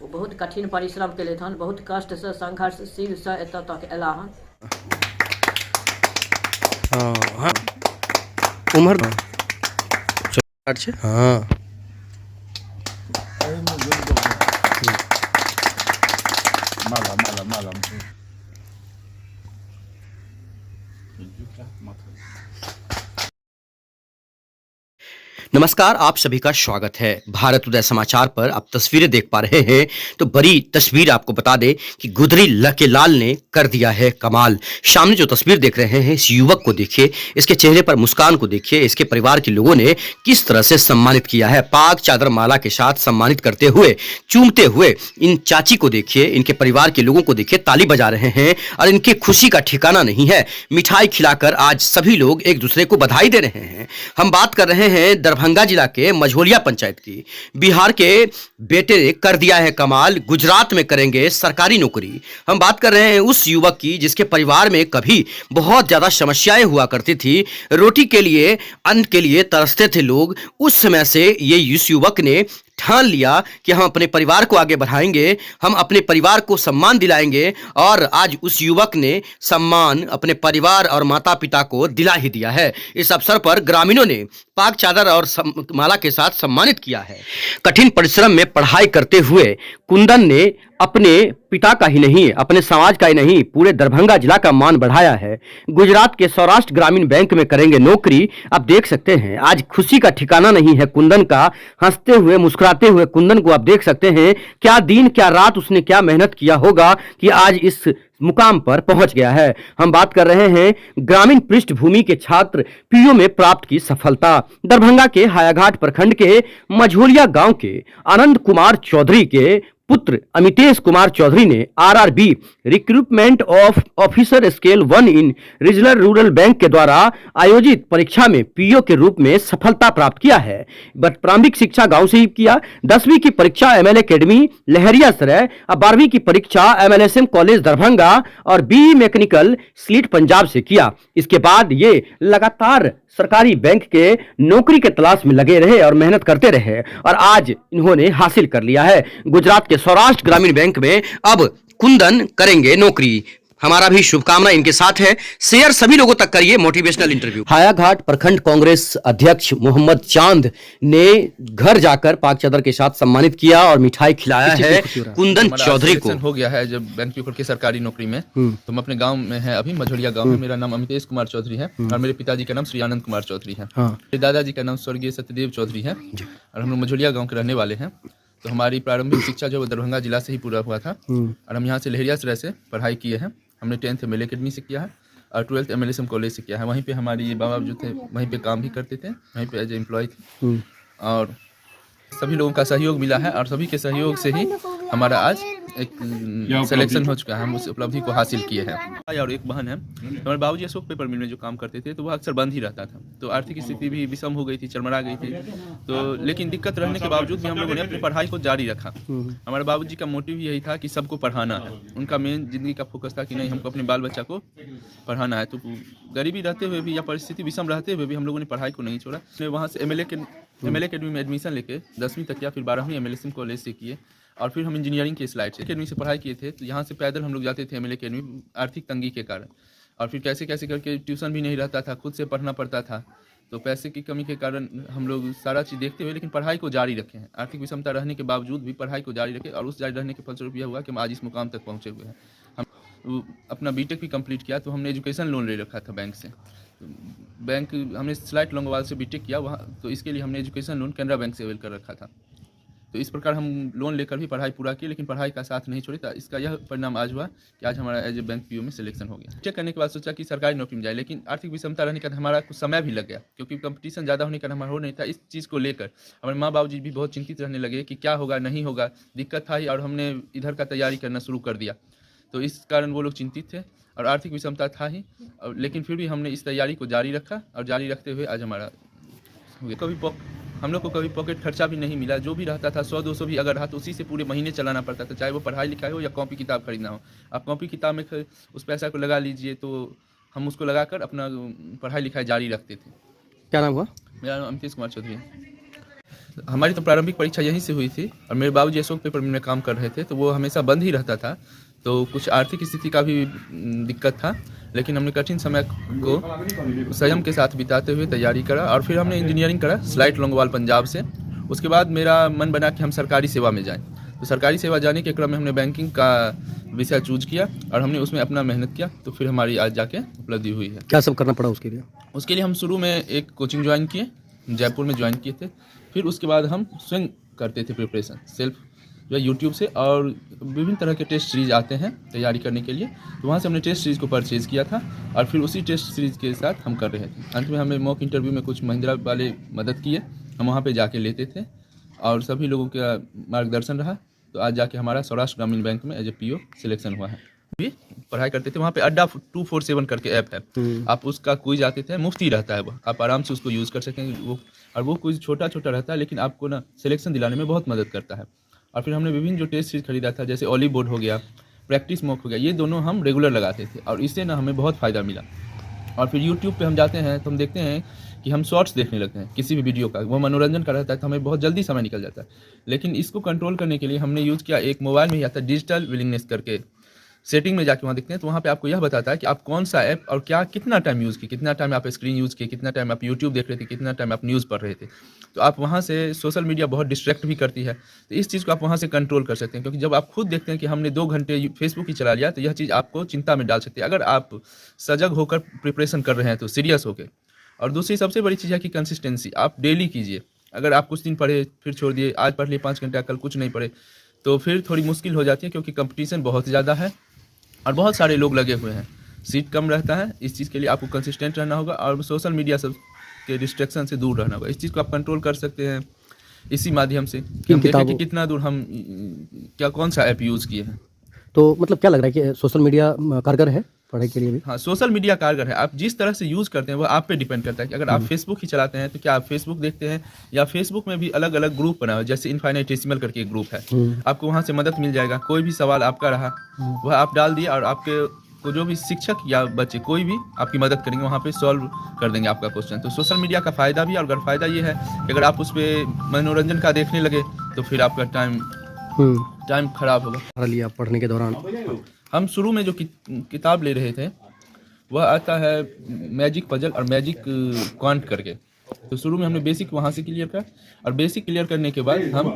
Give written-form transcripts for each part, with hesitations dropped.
वो बहुत कठिन परिश्रम केलथि हन, बहुत कष्ट से संघर्षशील से एतऽ तक एला हन। हाँ उम्र हाँ नमस्कार, आप सभी का स्वागत है। भारत उदय समाचार पर आप तस्वीरें देख पा रहे हैं तो बड़ी तस्वीर आपको बता दे कि गुदरी लके लाल ने कर दिया है कमाल। सामने जो तस्वीर देख रहे हैं इस युवक को देखिए, इसके चेहरे पर मुस्कान को देखिए, इसके परिवार के लोगों ने किस तरह से सम्मानित किया है। पाग चादर माला के साथ सम्मानित करते हुए, चूमते हुए इन चाची को देखिए, इनके परिवार के लोगों को देखिए, ताली बजा रहे हैं और इनकी खुशी का ठिकाना नहीं है। मिठाई खिलाकर आज सभी लोग एक दूसरे को बधाई दे रहे हैं। हम बात कर रहे हैं दरभंगा जिला के मझोलिया पंचायत की। बिहार के बेटे ने कर दिया है कमाल, गुजरात में करेंगे सरकारी नौकरी। हम बात कर रहे हैं उस युवक की जिसके परिवार में कभी बहुत ज्यादा समस्याएं हुआ करती थी, रोटी के लिए, अन्न के लिए तरसते थे लोग। उस समय से ये इस युवक ने ठान लिया कि हम अपने परिवार को आगे बढ़ाएंगे, हम अपने परिवार को सम्मान दिलाएंगे और आज उस युवक ने सम्मान अपने परिवार और माता पिता को दिला ही दिया है। इस अवसर पर ग्रामीणों ने पाग चादर और माला के साथ सम्मानित किया है। कठिन परिश्रम में पढ़ाई करते हुए कुंदन ने अपने पिता का ही नहीं, अपने समाज का ही नहीं, पूरे दरभंगा जिला का मान बढ़ाया है। गुजरात के सौराष्ट्र ग्रामीण बैंक में करेंगे नौकरी। आप देख सकते हैं आज खुशी का ठिकाना नहीं है कुंदन का। हंसते हुए मुस्कुराते हुए कुंदन को आप देख सकते हैं, क्या दिन क्या रात उसने क्या मेहनत किया होगा कि आज इस मुकाम पर पहुंच गया है। हम बात कर रहे हैं ग्रामीण पृष्ठभूमि के छात्र पीयू में प्राप्त की सफलता। दरभंगा के हायाघाट प्रखंड के मझोलिया गांव के आनंद कुमार चौधरी के पुत्र अमितेश कुमार चौधरी ने RRB recruitment of officer scale 1 in regional rural bank के द्वारा आयोजित परीक्षा में पीओ के रूप में सफलता प्राप्त किया है। प्रारंभिक शिक्षा गांव से ही किया। 10वीं की परीक्षा एमएल एकेडमी लहरियासराय और 12वीं की परीक्षा एमएलएसएम कॉलेज दरभंगा और बीई मैकेनिकल स्लीट पंजाब से किया। इसके बाद ये लगातार सरकारी बैंक के नौकरी के तलाश में लगे रहे और मेहनत करते रहे और आज इन्होंने हासिल कर लिया है। गुजरात के सौराष्ट्र ग्रामीण बैंक में अब कुंदन करेंगे नौकरी। हमारा भी शुभकामना इनके साथ है। शेयर सभी लोगों तक करिए मोटिवेशनल इंटरव्यू। हायाघाट प्रखंड कांग्रेस अध्यक्ष मोहम्मद चांद ने घर जाकर पाक चादर के साथ सम्मानित किया और मिठाई खिलाया है कुंदन चौधरी को। हो गया है जब बैंक की की सरकारी नौकरी में, तो हम अपने गांव में है अभी मझोलिया गांव में। मेरा नाम अमितेश कुमार चौधरी है और मेरे पिताजी का नाम श्री आनंद कुमार चौधरी है। मेरे दादाजी का नाम स्वर्गीय सत्यदेव चौधरी है और हम लोग मझोलिया गाँव के रहने वाले हैं। तो हमारी प्रारंभिक शिक्षा जो दरभंगा जिला से ही पूरा हुआ था और हम यहाँ से लहरियासराय से पढ़ाई किए हैं। हमने 10th एमएल एकेडमी से किया है और 12th एमएलएसएम कॉलेज से किया है। वहीं पे हमारी बाबा जो थे वहीं पे काम भी करते थे, वहीं पे एज एम्प्लॉय थे और सभी लोगों का सहयोग मिला है और सभी के सहयोग से ही हमारा आज एक सिलेक्शन हो चुका है। हम उस उपलब्धि को हासिल किए हैं। और एक बहन है, हमारे बाबूजी अशोक पेपर मिल में जो काम करते थे तो वह अक्सर बंद ही रहता था, तो आर्थिक स्थिति भी विषम हो गई थी, चरमरा गई थी। तो लेकिन दिक्कत रहने के बावजूद भी हम लोगों ने अपनी पढ़ाई को जारी रखा। हमारे बाबूजी का मोटिव यही था कि सबको पढ़ाना है। उनका मेन जिंदगी का फोकस था कि नहीं, हमको अपने बाल बच्चा को पढ़ाना है। तो गरीबी रहते हुए भी या परिस्थिति विषम रहते हुए भी हम लोगों ने पढ़ाई को नहीं छोड़ा। वहाँ से एमएल एकेडमी में एडमिशन लेके 10वीं तक या फिर 12वीं एमएलएसएम कॉलेज से किए और फिर हम इंजीनियरिंग के स्लाइड से एकेडमी से पढ़ाई किए थे। तो यहाँ से पैदल हम लोग जाते थे एमएल एकेडमी आर्थिक तंगी के कारण, और फिर कैसे कैसे करके ट्यूशन भी नहीं रहता था, खुद से पढ़ना पड़ता था। तो पैसे की कमी के कारण हम लोग सारा चीज़ देखते हुए लेकिन पढ़ाई को जारी रखे हैं। आर्थिक विषमता रहने के बावजूद भी पढ़ाई को जारी रखे और उस जारी रहने के फलस्वरूप यह हुआ कि हम आज इस मुकाम तक पहुँचे हुए हैं। हम अपना बीटेक भी कंप्लीट किया तो हमने एजुकेशन लोन ले रखा था बैंक से। बैंक हमने स्लाइट लॉन्गवाल से बीटेक किया वहाँ, तो इसके लिए हमने एजुकेशन लोन कैनरा बैंक से अवेल कर रखा था। तो इस प्रकार हम लोन लेकर भी पढ़ाई पूरा की लेकिन पढ़ाई का साथ नहीं छोड़ी। था इसका यह परिणाम आज हुआ कि आज हमारा एज ए बैंक पीओ में सिलेक्शन हो गया। चेक करने के बाद सोचा कि सरकारी नौकरी में जाए, लेकिन आर्थिक विषमता रहने का हमारा कुछ समय भी लग गया क्योंकि कंपटीशन ज़्यादा होने का हमारा हो नहीं था। इस चीज़ को लेकर हमारे माँ बाबू जी भी बहुत चिंतित रहने लगे कि क्या होगा नहीं होगा, दिक्कत था ही, और हमने इधर का तैयारी करना शुरू कर दिया। तो इस कारण वो लोग चिंतित थे और आर्थिक विषमता था ही, लेकिन फिर भी हमने इस तैयारी को जारी रखा और जारी रखते हुए आज हमारा कभी हम लोग को कभी पॉकेट खर्चा भी नहीं मिला। जो भी रहता था 100-200 भी अगर रहा तो उसी से पूरे महीने चलाना पड़ता था, चाहे वो पढ़ाई लिखाई हो या कॉपी किताब खरीदना हो। आप कॉपी किताब में उस पैसा को लगा लीजिए, तो हम उसको लगाकर अपना पढ़ाई लिखाई जारी रखते थे। क्या नाम हुआ? मेरा नाम अमितेश कुमार चौधरी है। हमारी तो प्रारंभिक परीक्षा यहीं से हुई थी और मेरे बाबूजी अशोक पेपर मिल में काम कर रहे थे, तो वो हमेशा बंद ही रहता था, तो कुछ आर्थिक स्थिति का भी दिक्कत था, लेकिन हमने कठिन समय को संयम के साथ बिताते हुए तैयारी करा और फिर हमने इंजीनियरिंग करा स्लाइट लोंगोवाल पंजाब से। उसके बाद मेरा मन बना कि हम सरकारी सेवा में जाएं, तो सरकारी सेवा जाने के क्रम में हमने बैंकिंग का विषय चूज किया और हमने उसमें अपना मेहनत किया, तो फिर हमारी आज जाके उपलब्धि हुई है। क्या सब करना पड़ा उसके लिए? उसके लिए हम शुरू में एक कोचिंग ज्वाइन किए, जयपुर में ज्वाइन किए थे, फिर उसके बाद हम स्वयं करते थे प्रिपरेशन सेल्फ जो है यूट्यूब से, और विभिन्न तरह के टेस्ट सीरीज आते हैं तैयारी करने के लिए, तो वहाँ से हमने टेस्ट सीरीज़ को परचेज़ किया था और फिर उसी टेस्ट सीरीज़ के साथ हम कर रहे थे। अंत में हमें मॉक इंटरव्यू में कुछ महिंद्रा वाले मदद किए, हम वहाँ पे जाके लेते थे और सभी लोगों का मार्गदर्शन रहा, तो आज जाके हमारा सौराष्ट्र ग्रामीण बैंक में एज ए PO सिलेक्शन हुआ है। भी पढ़ाई करते थे वहाँ पे अड्डा 247 करके ऐप है, आप उसका क्विज आते थे, मुफ्त ही रहता है वो, आप आराम से उसको यूज़ कर सकेंगे वो, और वो क्विज छोटा छोटा रहता है लेकिन आपको ना सिलेक्शन दिलाने में बहुत मदद करता है। और फिर हमने विभिन्न जो टेस्ट सीरीज खरीदा था, जैसे ऑली बोर्ड हो गया, प्रैक्टिस मॉक हो गया, ये दोनों हम रेगुलर लगाते थे और इससे ना हमें बहुत फ़ायदा मिला। और फिर यूट्यूब पे हम जाते हैं तो हम देखते हैं कि हम शॉर्ट्स देखने लगते हैं किसी भी वीडियो का, वो मनोरंजन का रहता है तो हमें बहुत जल्दी समय निकल जाता है, लेकिन इसको कंट्रोल करने के लिए हमने यूज़ किया, एक मोबाइल में ही आता है डिजिटल विलिंगनेस करके, सेटिंग में जाके वहाँ देखते हैं तो वहाँ पे आपको यह बताता है कि आप कौन सा ऐप और क्या कितना टाइम यूज़ किए, कितना टाइम आप स्क्रीन यूज़ किए, कितना टाइम आप यूट्यूब देख रहे थे, कितना टाइम आप न्यूज़ पढ़ रहे थे। तो आप वहाँ से सोशल मीडिया बहुत डिस्ट्रैक्ट भी करती है, तो इस चीज़ को आप वहाँ से कंट्रोल कर सकते हैं, क्योंकि जब आप खुद देखते हैं कि हमने 2 घंटे फेसबुक ही चला लिया तो यह चीज़ आपको चिंता में डाल सकती है, अगर आप सजग होकर प्रिपरेशन कर रहे हैं तो सीरियस होकर। और दूसरी सबसे बड़ी चीज़ है कि कंसिस्टेंसी आप डेली कीजिए, अगर आप कुछ दिन पढ़े फिर छोड़ दिए, आज पढ़ लिए 5 घंटे, कल कुछ नहीं पढ़े, तो फिर थोड़ी मुश्किल हो जाती है, क्योंकि कंपटीशन बहुत ज़्यादा है और बहुत सारे लोग लगे हुए हैं, सीट कम रहता है। इस चीज़ के लिए आपको कंसिस्टेंट रहना होगा और सोशल मीडिया सब के डिस्ट्रैक्शन से दूर रहना होगा। इस चीज़ को आप कंट्रोल कर सकते हैं इसी माध्यम से कि हम देखें कि कितना दूर हम क्या कौन सा ऐप यूज़ किए हैं। तो मतलब क्या लग रहा है कि सोशल मीडिया कारगर है पढ़ाई के लिए भी? हाँ, सोशल मीडिया कारगर है, आप जिस तरह से यूज़ करते हैं वो आप पे डिपेंड करता है कि अगर आप फेसबुक ही चलाते हैं तो क्या आप फेसबुक देखते हैं, या फेसबुक में भी अलग अलग ग्रुप बना हुआ है, जैसे इनफाइनाइटेसिमल करके एक ग्रुप है, आपको वहाँ से मदद मिल जाएगा, कोई भी सवाल आपका रहा वह आप डाल दिए और आपके को जो भी शिक्षक या बच्चे कोई भी आपकी मदद करेंगे, वहाँ पे सॉल्व कर देंगे आपका क्वेश्चन। तो सोशल मीडिया का फ़ायदा भी है, और अगर फ़ायदा ये है कि अगर आप उस पर मनोरंजन का देखने लगे तो फिर आपका टाइम खराब होगा। लिया पढ़ने के दौरान हम शुरू में जो किताब ले रहे थे वह आता है मैजिक पजल और मैजिक क्वांट करके, तो शुरू में हमने बेसिक वहाँ से क्लियर किया और बेसिक क्लियर करने के बाद हम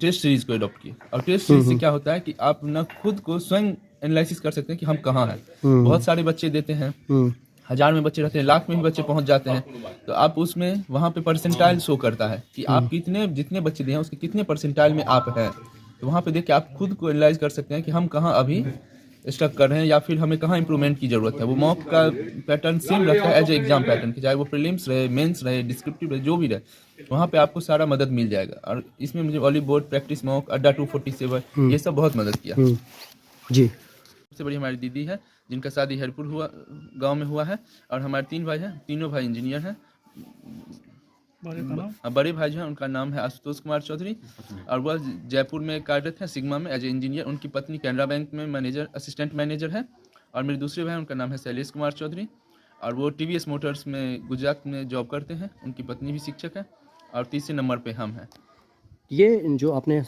टेस्ट सीरीज को अडॉप्ट किए। और टेस्ट सीरीज से क्या होता है कि आप ना खुद को स्वयं एनालिसिस कर सकते हैं कि हम कहाँ हैं। बहुत सारे बच्चे देते हैं, 1000 में बच्चे रहते हैं, लाख में भी बच्चे पहुंच जाते हैं, तो आप उसमें वहाँ पे परसेंटाइल शो करता है कि आप जितने बच्चे दिए हैं उसके कितने परसेंटाइल में आप हैं। तो वहाँ पे देख के आप खुद को एनालाइज कर सकते हैं कि हम कहाँ अभी स्टक कर रहे हैं या फिर हमें कहाँ इंप्रूवमेंट की ज़रूरत है। वो मॉक का पैटर्न सेम रखता है एज ए एग्जाम पैटर्न की, चाहे वो प्रीलिम्स रहे, मेंस रहे, डिस्क्रिप्टिव रहे, जो भी रहे, वहाँ पे आपको सारा मदद मिल जाएगा। और इसमें मुझे ऑली बोर्ड, प्रैक्टिस मॉक, अड्डा 247 ये सब बहुत मदद किया जी। सबसे बड़ी हमारी दीदी है जिनका शादी हरिपुर गाँव में हुआ है, और हमारे 3 भाई हैं, तीनों भाई इंजीनियर हैं। बड़े भाई जो हैं उनका नाम है आशुतोष कुमार चौधरी और वह जयपुर में कार्यरत है सिग्मा में एज ए इंजीनियर। उनकी पत्नी कैनरा बैंक में असिस्टेंट मैनेजर है। और मेरे दूसरे भाई उनका नाम है शैलेश कुमार चौधरी और वो TVS मोटर्स में गुजरात में जॉब करते हैं। उनकी पत्नी भी शिक्षक है। और तीसरे नंबर पे हम हैं। ये जो आपने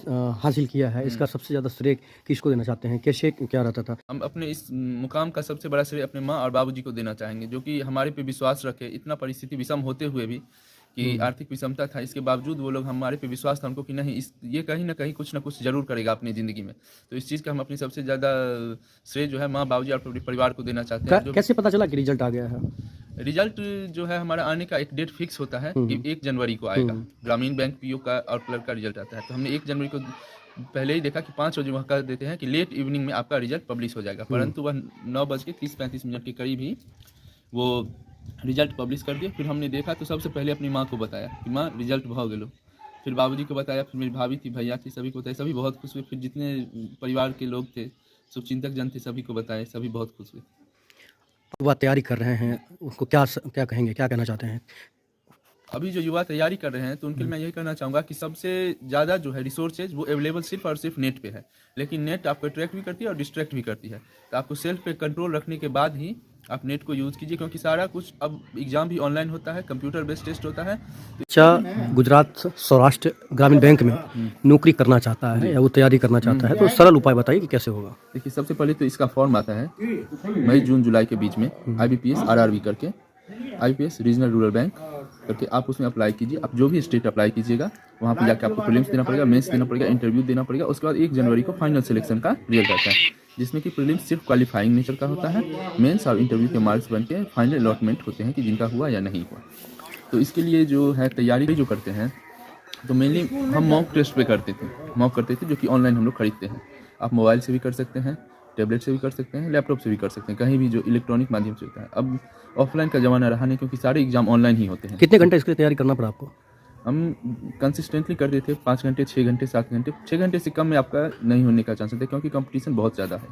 हासिल किया है इसका सबसे ज़्यादा श्रेय किसको देना चाहते हैं? कैसे क्या रहता था? हम अपने इस मुकाम का सबसे बड़ा श्रेय अपने माँ और बाबूजी को देना चाहेंगे, जो कि हमारे पे विश्वास रखे। इतना परिस्थिति विषम होते हुए भी कि आर्थिक विषमता था, इसके बावजूद वो लोग हमारे पे विश्वास था उनको कि नहीं ये कहीं ना कहीं कुछ ना कुछ जरूर करेगा अपनी ज़िंदगी में। तो इस चीज़ का हम अपनी सबसे ज़्यादा श्रेय जो है माँ बाबूजी और परिवार को देना चाहते हैं। कैसे पता चला कि रिजल्ट आ गया है? रिजल्ट जो है हमारा आने का एक डेट फिक्स होता है कि 1 जनवरी को आएगा। ग्रामीण बैंक PO का और क्लर्क का रिजल्ट आता है। तो हमने 1 जनवरी को पहले ही देखा कि 5 बजे वह कह देते हैं कि लेट इवनिंग में आपका रिजल्ट पब्लिश हो जाएगा, परंतु वह 9:30-35 के करीब ही वो रिजल्ट पब्लिश कर दिए। फिर हमने देखा तो सबसे पहले अपनी माँ को बताया कि माँ रिजल्ट भाव गेलो, फिर बाबूजी को बताया, फिर मेरी भाभी थी, भैया थी, सभी को बताया। सभी बहुत खुश हुए। फिर जितने परिवार के लोग थे, शुभचिंतक जन थे, सभी को बताए, सभी बहुत खुश हुए। युवा तैयारी कर रहे हैं उसको क्या कहेंगे, क्या कहना चाहते हैं? अभी जो युवा तैयारी कर रहे हैं तो उनके लिए मैं यही कहना चाहूँगा कि सबसे ज़्यादा जो है रिसोर्सेज वो अवेलेबल सिर्फ और सिर्फ नेट पे है। लेकिन नेट आपको अट्रैक्ट भी करती है और डिस्ट्रैक्ट भी करती है। तो आपको सेल्फ पे कंट्रोल रखने के बाद ही आप नेट को यूज़ कीजिए, क्योंकि सारा कुछ अब एग्ज़ाम भी ऑनलाइन होता है, कंप्यूटर बेस्ड टेस्ट होता है। अच्छा, गुजरात सौराष्ट्र ग्रामीण बैंक में नौकरी करना चाहता है या वो तैयारी करना चाहता है, तो सरल उपाय बताइए कि कैसे होगा। देखिए, सबसे पहले तो इसका फॉर्म आता है मई जून जुलाई के बीच में, IBPS RRB करके, IPS रीजनल रूरल बैंक करके, आप उसमें अप्लाई कीजिए। आप जो भी स्टेट अप्लाई कीजिएगा वहाँ पे जाकर आपको प्रीलिम्स देना पड़ेगा, मेंस देना पड़ेगा, इंटरव्यू देना पड़ेगा। उसके बाद 1 जनवरी को फाइनल सिलेक्शन का रिजल्ट आता है, जिसमें कि प्रीलिम्स सिर्फ क्वालिफाइंग नेचर का होता है, मेंस और इंटरव्यू के मार्क्स बन के फाइनल अलॉटमेंट होते हैं कि जिनका हुआ या नहीं हुआ। तो इसके लिए जो है तैयारी जो करते हैं, तो मेनली हम मॉक टेस्ट पे करते थे जो कि ऑनलाइन हम लोग खरीदते हैं। आप मोबाइल से भी कर सकते हैं, टैबलेट से भी कर सकते हैं, लैपटॉप से भी कर सकते हैं, कहीं भी जो इलेक्ट्रॉनिक माध्यम से होता है। अब ऑफलाइन का ज़माना रहा नहीं, क्योंकि सारे एग्जाम ऑनलाइन ही होते हैं। कितने घंटे इसके लिए तैयारी करना पड़ा आपको? हम कंसिस्टेंटली करते थे 5 घंटे, 6 घंटे, 7 घंटे। 6 घंटे से कम में आपका नहीं होने का चांस है, क्योंकि कंपटीशन बहुत ज़्यादा है।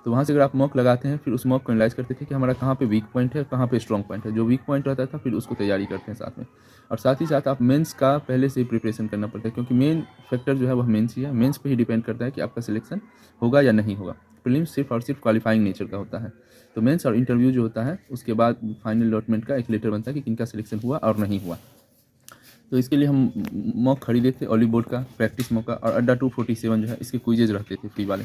तो वहाँ से अगर आप मॉक लगाते हैं, फिर उस मॉक को एनालाइज करते थे कि हमारा कहाँ पे वीक पॉइंट है, कहाँ पे स्ट्रॉन्ग पॉइंट है। जो वीक पॉइंट रहता था फिर उसको तैयारी करते हैं साथ में, और साथ ही साथ आप मेंस का पहले से ही प्रिपरेशन करना पड़ता है, क्योंकि मेन फैक्टर जो है वह मेंस ही है। मेंस पे ही डिपेंड करता है कि आपका सिलेक्शन होगा या नहीं होगा। प्रीलिम्स सिर्फ और सिर्फ क्वालिफाइंग नेचर का होता है। तो मेंस और इंटरव्यू जो होता है, उसके बाद फाइनल अलॉटमेंट का एक लेटर बनता है कि किनका सिलेक्शन हुआ और नहीं हुआ। तो इसके लिए हम मॉक खरीदे थे, ऑलिव बोर्ड का, प्रैक्टिस मॉक का, और अड्डा 247 जो है, इसके क्विजेज रहते थे फ्री वाले,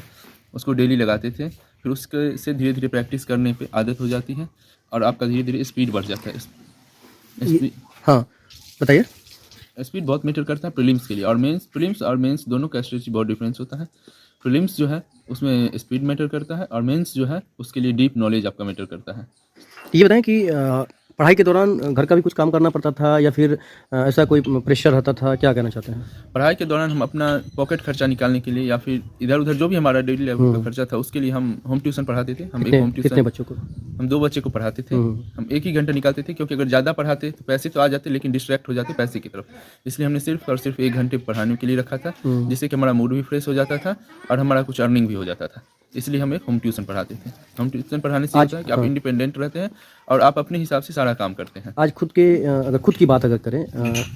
उसको डेली लगाते थे। फिर उसके से धीरे धीरे प्रैक्टिस करने पे आदत हो जाती है, और आपका धीरे धीरे स्पीड बढ़ जाता है। हाँ, बताइए। स्पीड बहुत मैटर करता है प्रीलिम्स के लिए, और मेंस, प्रीलिम्स और मेंस दोनों का स्ट्रेटजी बहुत डिफरेंस होता है। प्रीलिम्स जो है उसमें स्पीड मैटर करता है, और मेंस जो है उसके लिए डीप नॉलेज आपका मैटर करता है। ये बताएं कि पढ़ाई के दौरान घर का भी कुछ काम करना पड़ता था या फिर ऐसा कोई प्रेशर रहता था, क्या कहना चाहते हैं? पढ़ाई के दौरान हम अपना पॉकेट खर्चा निकालने के लिए, या फिर इधर उधर जो भी हमारा डेली लेवल का खर्चा था, उसके लिए हम होम ट्यूशन पढ़ाते थे। हम एक होम ट्यूशन, कितने बच्चों को? हम 2 बच्चे को पढ़ाते थे। हम 1 ही घंटा निकालते थे, क्योंकि अगर ज़्यादा पढ़ाते तो पैसे तो आ जाते, लेकिन डिस्ट्रैक्ट हो जाते पैसे की तरफ। इसलिए हमने सिर्फ और सिर्फ 1 घंटे पढ़ाने के लिए रखा था, जिससे कि हमारा मूड भी फ्रेश हो जाता था और हमारा कुछ अर्निंग भी हो जाता था। इसलिए हम एक होम ट्यूशन पढ़ाते थे। होम ट्यूशन पढ़ाने से होता है कि आप इंडिपेंडेंट रहते हैं और आप अपने हिसाब से सारा काम करते हैं। आज अगर खुद की बात अगर करें,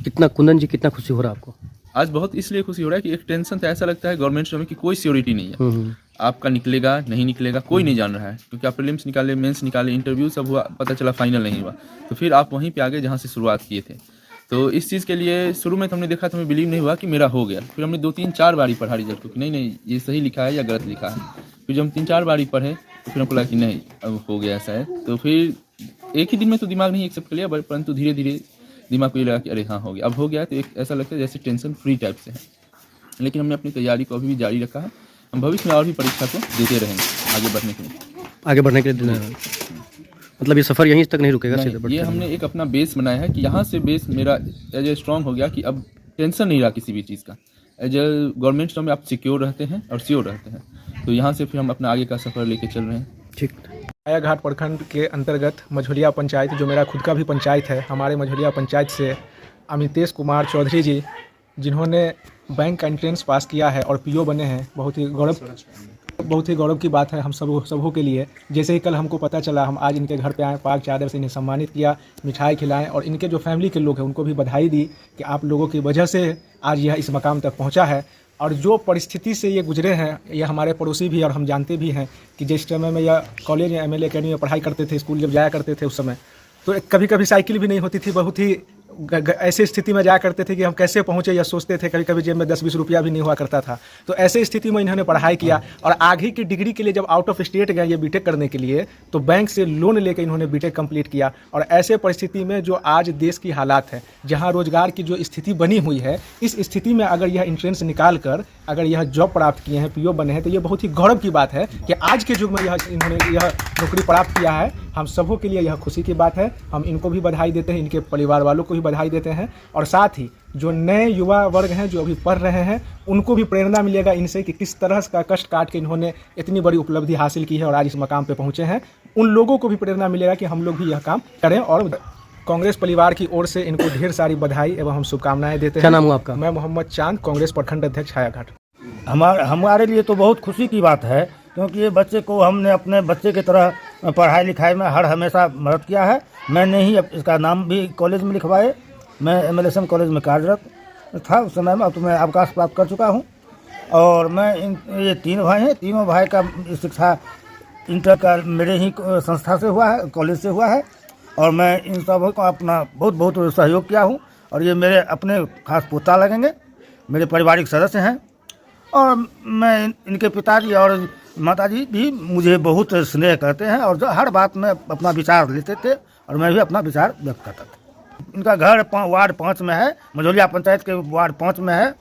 कितना कुंदन जी कितना खुशी हो रहा है आपको? आज बहुत इसलिए खुशी हो रहा है कि एक टेंशन तो ऐसा लगता है गवर्नमेंट जॉब में कि कोई सियोरिटी नहीं है, आपका निकलेगा नहीं निकलेगा कोई नहीं जान रहा है, क्योंकि आप प्रीलिम्स निकाले, मेंस निकाले, इंटरव्यू सब हुआ, पता चला फाइनल नहीं हुआ, तो फिर आप वहीं पे आगे जहाँ से शुरुआत किए थे। तो इस चीज़ के लिए शुरू में तो हमने देखा तो हमें बिलीव नहीं हुआ कि मेरा हो गया। फिर हमने 2-3-4 बारी पढ़ा रिजल्ट को कि नहीं ये सही लिखा है या गलत लिखा है। फिर जब हम 3-4 बारी पढ़े तो फिर हमको लगा कि नहीं अब हो गया ऐसा है। तो फिर एक ही दिन में तो दिमाग नहीं एक्सेप्ट कर लिया, परंतु धीरे धीरे दिमाग को ये लगा कि अरे हाँ हो गया, अब हो गया। तो एक ऐसा लगता है जैसे टेंशन फ्री टाइप से है, लेकिन हमने अपनी तैयारी को अभी भी जारी रखा है। हम भविष्य में और भी परीक्षा को देते रहेंगे आगे बढ़ने के लिए। मतलब ये सफ़र यहीं तक नहीं रुकेगा? ये हमने एक अपना बेस बनाया है कि यहाँ से बेस मेरा एज ए स्ट्रॉन्ग हो गया कि अब टेंशन नहीं रहा किसी भी चीज़ का। एज ए गवर्नमेंट जॉब में आप सिक्योर रहते हैं और श्योर रहते हैं, तो यहाँ से फिर हम अपना आगे का सफ़र लेके चल रहे हैं। ठीक। हायाघाट प्रखंड के अंतर्गत मझोलिया पंचायत, जो मेरा खुद का भी पंचायत है, हमारे मझोलिया पंचायत से अमितेश कुमार चौधरी जी, जिन्होंने बैंक का एंट्रेंस पास किया है और PO बने हैं, बहुत ही गौरव की बात है हम सबों के लिए। जैसे ही कल हमको पता चला, हम आज इनके घर पे आए, पाक चादर से इन्हें सम्मानित किया, मिठाई खिलाएं, और इनके जो फैमिली के लोग हैं उनको भी बधाई दी कि आप लोगों की वजह से आज यह इस मकाम तक पहुंचा है। और जो परिस्थिति से ये गुजरे हैं, ये हमारे पड़ोसी भी और हम जानते भी हैं कि जिस समय में यह कॉलेज या MLA अकेडमी में पढ़ाई करते थे, स्कूल जब जाया करते थे उस समय, तो कभी कभी साइकिल भी नहीं होती थी, बहुत ही ऐसे स्थिति में जाया करते थे कि हम कैसे पहुँचे या सोचते थे। कभी कभी जेब में 10-20 रुपया भी नहीं हुआ करता था। तो ऐसे स्थिति में इन्होंने पढ़ाई किया, और आगे की डिग्री के लिए जब आउट ऑफ स्टेट गए ये बीटेक करने के लिए, तो बैंक से लोन लेकर इन्होंने बीटेक कंप्लीट किया। और ऐसे परिस्थिति में जो आज देश की हालात है, जहाँ रोजगार की जो स्थिति बनी हुई है, इस स्थिति में अगर यह एंट्रेंस निकाल कर अगर यह जॉब प्राप्त किए हैं, PO बने हैं, तो ये बहुत ही गौरव की बात है कि आज के युग में इन्होंने यह नौकरी प्राप्त किया है। हम सबों के लिए यह खुशी की बात है। हम इनको भी बधाई देते हैं, इनके परिवार वालों को भी बधाई देते हैं, और साथ ही जो नए युवा वर्ग हैं जो अभी पढ़ रहे हैं उनको भी प्रेरणा मिलेगा इनसे कि किस तरह का कष्ट काट के इन्होंने इतनी बड़ी उपलब्धि हासिल की है और आज इस मकाम पे पहुंचे हैं। उन लोगों को भी प्रेरणा मिलेगा कि हम लोग भी यह काम करें। और कांग्रेस परिवार की ओर से इनको ढेर सारी बधाई एवं हम शुभकामनाएं देते हैं। क्या नाम हुआ आपका? मैं मोहम्मद चांद, कांग्रेस प्रखंड अध्यक्ष हायाघाट। हमारे लिए तो बहुत खुशी की बात है, क्योंकि ये बच्चे को हमने अपने बच्चे की तरह पढ़ाई लिखाई में हमेशा मदद किया है। मैंने ही इसका नाम भी कॉलेज में लिखवाए। मैं MLSM कॉलेज में कार्यरत था उस समय में, अब तो मैं अवकाश प्राप्त कर चुका हूँ। और मैं ये 3 भाई हैं, तीनों भाई का शिक्षा इंटर का मेरे ही संस्था से हुआ है, कॉलेज से हुआ है, और मैं इन सबों को अपना बहुत बहुत सहयोग किया हूँ। और ये मेरे अपने खास पोता लगेंगे, मेरे पारिवारिक सदस्य हैं। और मैं इनके पिताजी और माताजी भी मुझे बहुत स्नेह करते हैं, और जो हर बात में अपना विचार लेते थे और मैं भी अपना विचार व्यक्त करता था। इनका घर वार्ड 5 में है, मझौलिया पंचायत के वार्ड 5 में है,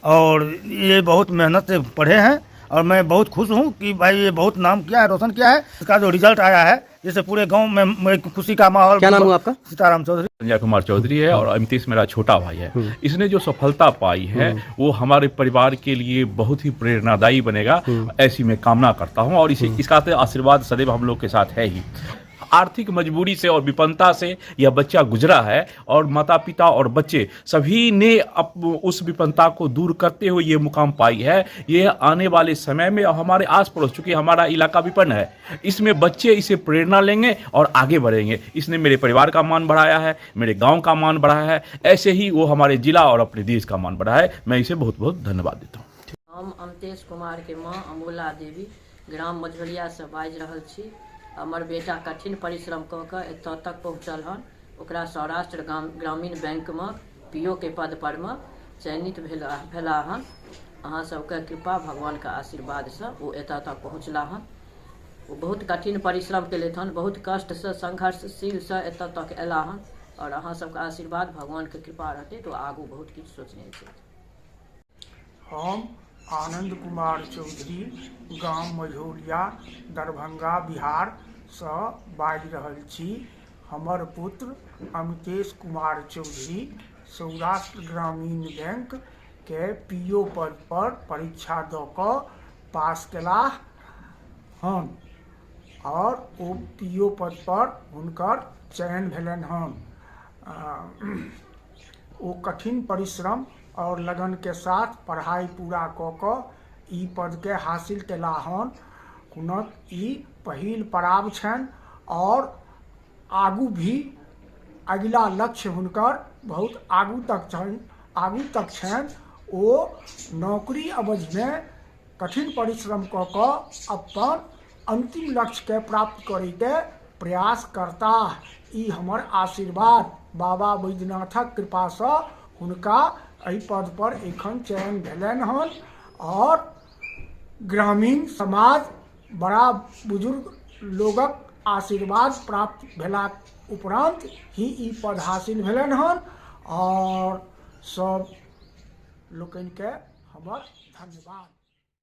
और ये बहुत मेहनत से पढ़े हैं। और मैं बहुत खुश हूँ कि भाई ये बहुत नाम किया है, रोशन किया है। इसका जो रिजल्ट आया है, जिससे पूरे गांव में खुशी का माहौल। क्या नाम हुआ आपका? सीताराम चौधरी। संजय कुमार चौधरी है और अमितेश मेरा छोटा भाई है। इसने जो सफलता पाई है वो हमारे परिवार के लिए बहुत ही प्रेरणादायी बनेगा, ऐसी मैं कामना करता हूं। और इसका आशीर्वाद सदैव हम लोग के साथ है ही। आर्थिक मजबूरी से और विपन्नता से यह बच्चा गुजरा है, और माता पिता और बच्चे सभी ने उस विपन्नता को दूर करते हुए ये मुकाम पाई है। ये आने वाले समय में हमारे आस पड़ोस, चूंकि हमारा इलाका विपन्न है, इसमें बच्चे इसे प्रेरणा लेंगे और आगे बढ़ेंगे। इसने मेरे परिवार का मान बढ़ाया है, मेरे गांव का मान बढ़ाया है, ऐसे ही वो हमारे जिला और अपने देश का मान बढ़ाया है। मैं इसे बहुत बहुत धन्यवाद देता हूँ। हम अमितेश कुमार के माँ अमोला देवी ग्राम मझौलिया से बाजि रहल छी। हमर बेटा कठिन परिश्रम कऽ कऽ एतऽ तक पहुँचल हन। ओकरा सौराष्ट्र ग्रामीण बैंक में पीओ के पद पर में चयनित भेला हन। अहाँ सबके कृपा भगवान के आशीर्वाद से वो एतऽ तक पहुँचला हन। वो बहुत कठिन परिश्रम केलथि हन, बहुत कष्ट से संघर्षशील से एतऽ तक एला हन। और अहाँ सबके आशीर्वाद भगवान के कृपा रहते तो आगू बहुत किछु सोचने छै। हम आनंद कुमार चौधरी गाम मझौलिया दरभंगा बिहार से बाजि रहल छी। हमर पुत्र अमितेश कुमार चौधरी सौराष्ट्र ग्रामीण बैंक के पीओ पद पर परीक्षा दऽ कऽ पास केलाह हन, और ओ पीओ पद पर हुनकर चयन भेलनि हन। ओ कठिन परिश्रम और लगन के साथ पढ़ाई पूरा कऽ कऽ ई पद के हासिल केला हन। हुनक ई पहिल पड़ाव छनि, और आगू भी अगिला लक्ष्य हुनकर बहुत आगू तक छनि। ओ नौकरी अवधि में कठिन परिश्रम कऽ कऽ अपन अंतिम लक्ष्य के प्राप्त करे के प्रयास करताह। ई हमर आशीर्वाद बाबा बैद्यनाथक कृपा से हुनका एहि पद पर एखन चयन भेलनि हन, और ग्रामीण समाज बड़ा बुजुर्ग लोगक आशीर्वाद प्राप्त भेला उपरांत ही ई पद हासिल भेलनि हन। और सब लोकनि के हमर धन्यवाद।